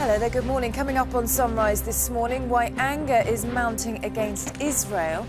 Hello there, good morning. Coming up on Sunrise this morning, why anger is mounting against Israel.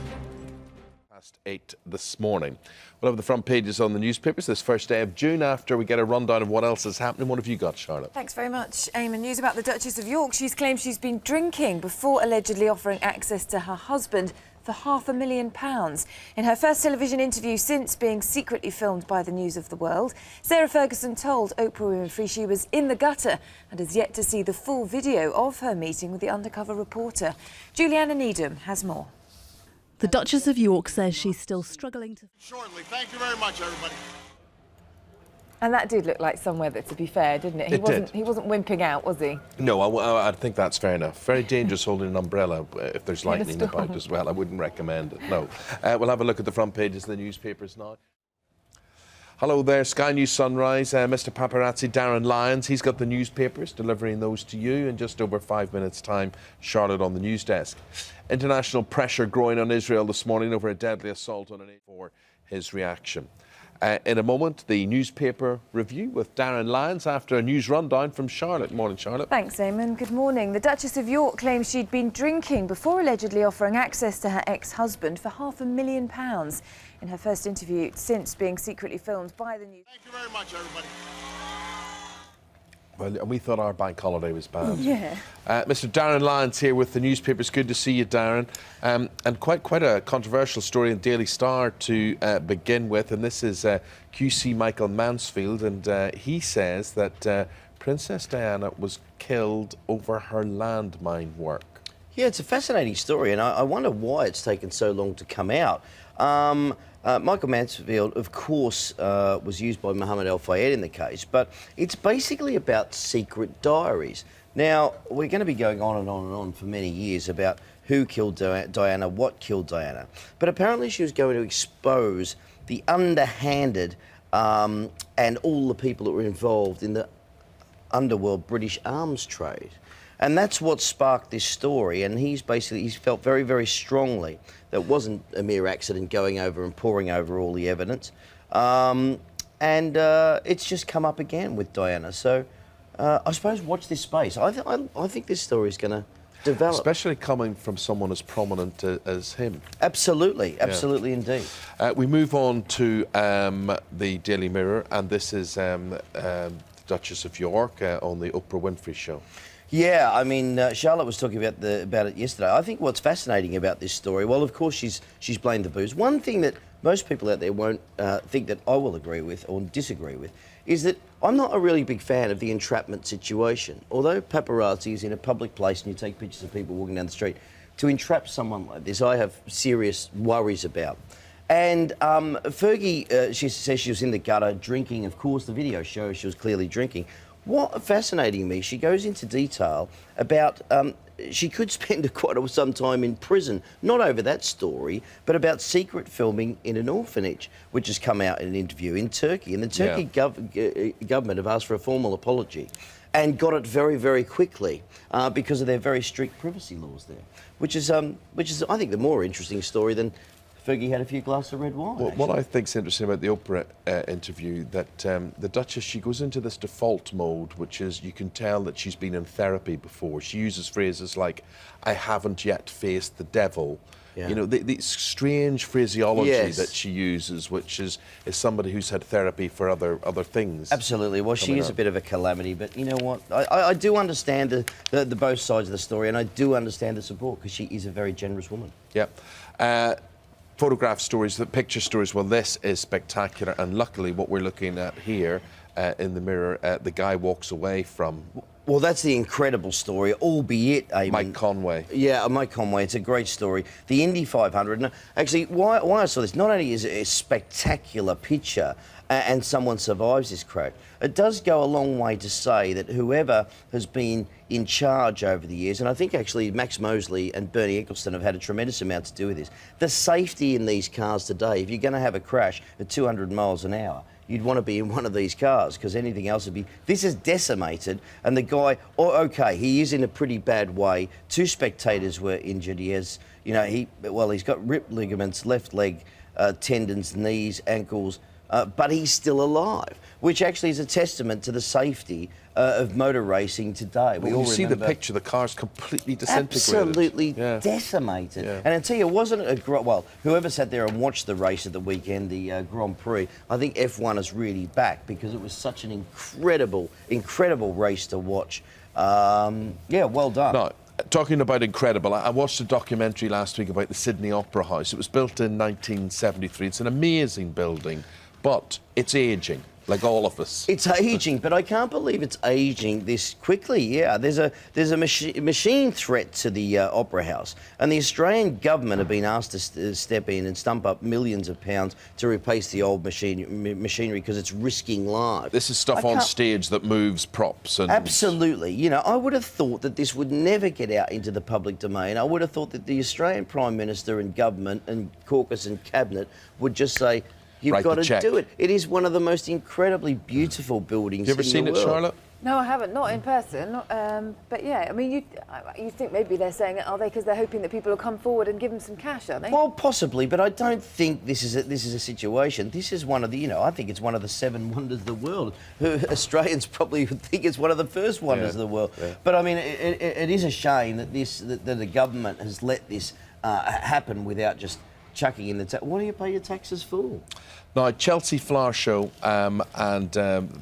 Past 8 this morning. We'll have the front pages on the newspapers this first day of June after we get a rundown of what else is happening. What have you got, Charlotte? Thanks very much, Eamon. News about the Duchess of York. She's claimed she's been drinking before allegedly offering access to her husband for £500,000. In her first television interview since being secretly filmed by the News of the World, Sarah Ferguson told Oprah Winfrey she was in the gutter and has yet to see the full video of her meeting with the undercover reporter. Juliana Needham has more. The Duchess of York says she's still struggling to... Shortly. Thank you very much, everybody. And that did look like some weather, to be fair, didn't it? He wasn't wimping out, was he? No, I think that's fair enough. Very dangerous holding an umbrella if there's lightning about as well. I wouldn't recommend it, no. We'll have a look at the front pages of the newspapers now. Hello there, Sky News Sunrise. Mr Paparazzi Darren Lyons, he's got the newspapers, delivering those to you in just over 5 minutes' time. Charlotte on the news desk. International pressure growing on Israel this morning over a deadly assault on an aid for his reaction. In a moment, the newspaper review with Darren Lyons after a news rundown from Charlotte. Morning, Charlotte. Thanks, Eamon. Good morning. The Duchess of York claims she'd been drinking before allegedly offering access to her ex-husband for £500,000 in her first interview since being secretly filmed by the News. Thank you very much, everybody. Well, we thought our bank holiday was bad. Yeah. Mr Darren Lyons here with the newspapers. Good to see you, Darren. And quite a controversial story in Daily Star to begin with. And this is QC Michael Mansfield. And he says that Princess Diana was killed over her landmine work. Yeah, it's a fascinating story. And I wonder why it's taken so long to come out. Michael Mansfield, of course, was used by Mohammed Al Fayed in the case, but it's basically about secret diaries. Now, we're going to be going on and on and on for many years about who killed Diana, what killed Diana. But apparently she was going to expose the underhanded and all the people that were involved in the underworld British arms trade. And that's what sparked this story, and he's felt very, very strongly that it wasn't a mere accident going over and poring over all the evidence. It's just come up again with Diana. So I suppose watch this space. I think this story is going to develop. Especially coming from someone as prominent as him. Absolutely, absolutely indeed. We move on to the Daily Mirror, and this is the Duchess of York on the Oprah Winfrey Show. Yeah, I mean, Charlotte was talking about it yesterday. I think what's fascinating about this story, well, of course, she's blamed the booze. One thing that most people out there won't think that I will agree with or disagree with is that I'm not a really big fan of the entrapment situation. Although paparazzi is in a public place and you take pictures of people walking down the street, to entrap someone like this, I have serious worries about. And Fergie, she says she was in the gutter drinking. Of course, the video shows she was clearly drinking. What fascinating me, she goes into detail about she could spend quite some time in prison, not over that story, but about secret filming in an orphanage, which has come out in an interview in Turkey. And the Turkey government have asked for a formal apology and got it very, very quickly because of their very strict privacy laws there, which is I think, the more interesting story than Fergie had a few glasses of red wine. Well, what I think is interesting about the Oprah interview, that the Duchess, she goes into this default mode, which is you can tell that she's been in therapy before. She uses phrases like, I haven't yet faced the devil. Yeah. You know, the strange phraseology that she uses, which is somebody who's had therapy for other things. Absolutely. Well, she is a bit of a calamity, but you know what? I do understand the both sides of the story, and I do understand the support, because she is a very generous woman. Yeah. Photograph stories, the picture stories, well, this is spectacular, and luckily what we're looking at here in the Mirror, the guy walks away from... Well, that's the incredible story, albeit... Mike Conway. Yeah, Mike Conway, it's a great story. The Indy 500, and actually, why I saw this, not only is it a spectacular picture and someone survives this crash, it does go a long way to say that whoever has been in charge over the years, and I think actually Max Mosley and Bernie Ecclestone have had a tremendous amount to do with this, the safety in these cars today, if you're going to have a crash at 200 miles an hour, you'd want to be in one of these cars, because anything else would be... This is decimated, and the guy... Oh, OK, he is in a pretty bad way. 2 spectators were injured. He has... You know, he's got ripped ligaments, left leg, tendons, knees, ankles, but he's still alive, which actually is a testament to the safety of motor racing today. Well, you see the picture, the car's completely disintegrated. Absolutely decimated. Yeah. And I tell you, it wasn't well, whoever sat there and watched the race at the weekend, the Grand Prix, I think F1 is really back because it was such an incredible race to watch. Yeah, well done. No, talking about incredible, I watched a documentary last week about the Sydney Opera House. It was built in 1973. It's an amazing building, but it's ageing, like all of us. It's ageing, but I can't believe it's ageing this quickly. Yeah, there's a machine threat to the Opera House, and the Australian government have been asked to step in and stump up millions of pounds to replace the old machinery because it's risking lives. This is stuff on stage that moves props and... Absolutely. You know, I would have thought that this would never get out into the public domain. I would have thought that the Australian Prime Minister and government and caucus and cabinet would just say, you've got to do it. It is one of the most incredibly beautiful buildings in the world. You ever seen it, Charlotte? No, I haven't. Not in person. But yeah, I mean, you think maybe they're saying it, are they? Because they're hoping that people will come forward and give them some cash, are they? Well, possibly, but I don't think this is a situation. This is one of the, I think it's one of the 7 wonders of the world. Australians probably would think it's one of the first wonders of the world. Yeah. But I mean, it is a shame that that the government has let this happen without just chucking in the tax. What do you pay your taxes for? Now, Chelsea Flower Show, and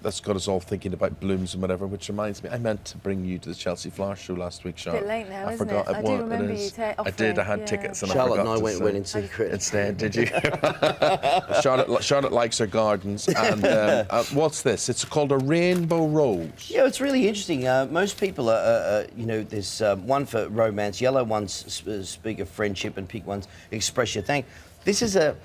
that's got us all thinking about blooms and whatever, which reminds me, I meant to bring you to the Chelsea Flower Show last week, Charlotte. A bit late now, I isn't forgot it? I do remember you offering. I did, I had tickets and Charlotte I forgot and I went in secret. Instead, did you? Charlotte likes her gardens, and what's this? It's called a rainbow rose. Yeah, it's really interesting. Most people are, there's one for romance, yellow ones speak of friendship, and pink ones express your thanks. This is a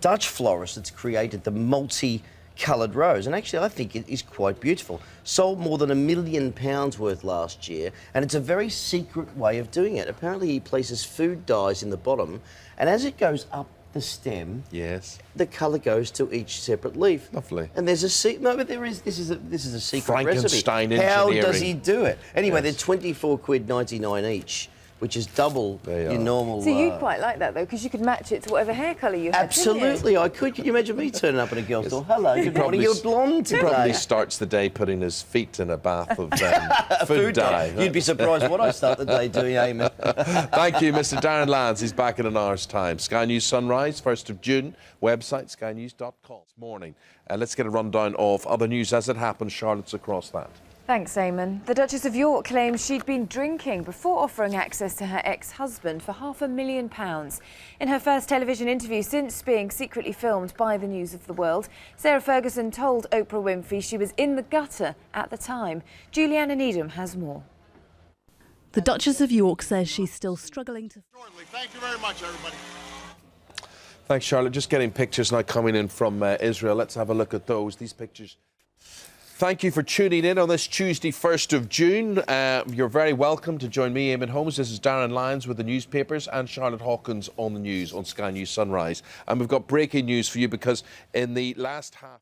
Dutch florist that's created the multi-coloured rose, and actually I think it is quite beautiful. Sold more than £1 million worth last year, and it's a very secret way of doing it. Apparently he places food dyes in the bottom, and as it goes up the stem, the colour goes to each separate leaf. Lovely. And there's a secret. No, but this is a secret Frankenstein recipe. engineering. How does he do it? Anyway, they're £24.99 each, which is double your normal... So you quite like that, though, because you could match it to whatever hair colour you had. Absolutely, I could. Can you imagine me turning up at a girl's door? Hello, good morning, you're blonde today. He probably starts the day putting his feet in a bath of food dye. You'd be surprised what I start the day doing, Eamon. Thank you, Mr. Darren Lands. He's back in an hour's time. Sky News Sunrise, 1st of June. Website, skynews.com. This morning. Let's get a rundown of other news as it happens. Charlotte's across that. Thanks, Eamon. The Duchess of York claims she'd been drinking before offering access to her ex-husband for £500,000. In her first television interview since being secretly filmed by the News of the World, Sarah Ferguson told Oprah Winfrey she was in the gutter at the time. Juliana Needham has more. The Duchess of York says she's still struggling to... Thank you very much, everybody. Thanks, Charlotte. Just getting pictures now coming in from Israel. Let's have a look at those. These pictures... Thank you for tuning in on this Tuesday, 1st of June. You're very welcome to join me, Eamon Holmes. This is Darren Lyons with the newspapers and Charlotte Hawkins on the news on Sky News Sunrise. And we've got breaking news for you because in the last half...